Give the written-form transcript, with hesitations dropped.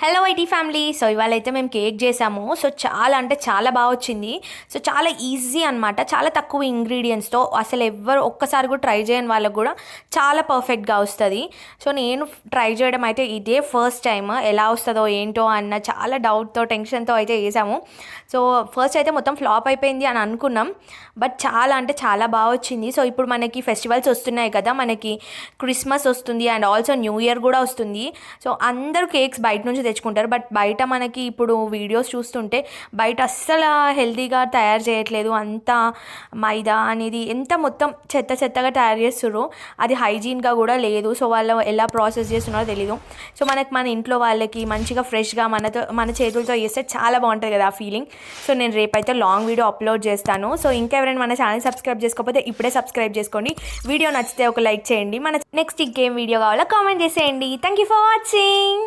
Hello IT family. So ఇవాళ అయితే మేము కేక్ చేసాము. సో చాలా అంటే చాలా బాగా వచ్చింది. సో చాలా ఈజీ అనమాట. చాలా తక్కువ ఇంగ్రీడియంట్స్తో అసలు ఎవ్వరు ఒక్కసారి కూడా ట్రై చేయని వాళ్ళకు కూడా చాలా పర్ఫెక్ట్గా వస్తుంది. సో నేను ట్రై చేయడం అయితే ఇదే ఫస్ట్ టైం. ఎలా వస్తుందో ఏంటో అన్న చాలా డౌట్తో టెన్షన్తో అయితే చేసాము. సో ఫస్ట్ అయితే మొత్తం ఫ్లాప్ అయిపోయింది అని అనుకున్నాం. బట్ చాలా అంటే చాలా బాగా వచ్చింది. సో ఇప్పుడు మనకి ఫెస్టివల్స్ వస్తున్నాయి కదా, మనకి క్రిస్మస్ వస్తుంది అండ్ ఆల్సో న్యూ ఇయర్ కూడా వస్తుంది. సో అందరూ కేక్స్ బయట నుంచి తెచ్చుకుంటారు. బట్ బయట మనకి ఇప్పుడు వీడియోస్ చూస్తుంటే బయట అస్సలు హెల్తీగా తయారు చేయట్లేదు. అంతా మైదా అనేది ఎంత మొత్తం చెత్త చెత్తగా తయారు చేస్తుర్రు. అది హైజీన్గా కూడా లేదు. సో వాళ్ళు ఎలా ప్రాసెస్ చేస్తున్నారో తెలీదు. సో మన ఇంట్లో వాళ్ళకి మంచిగా ఫ్రెష్గా మన చేతులతో చేస్తే చాలా బాగుంటుంది కదా ఆ ఫీలింగ్. సో నేను రేపైతే లాంగ్ వీడియో అప్లోడ్ చేస్తాను. సో ఇంకెవరైనా మన ఛానల్ సబ్స్క్రైబ్ చేసుకోకపోతే ఇప్పుడే సబ్స్క్రైబ్ చేసుకోండి. వీడియో నచ్చితే ఒక లైక్ చేయండి. మన నెక్స్ట్ ఇంకేం వీడియో కావాలో కామెంట్ చేసేయండి. Thank you for watching.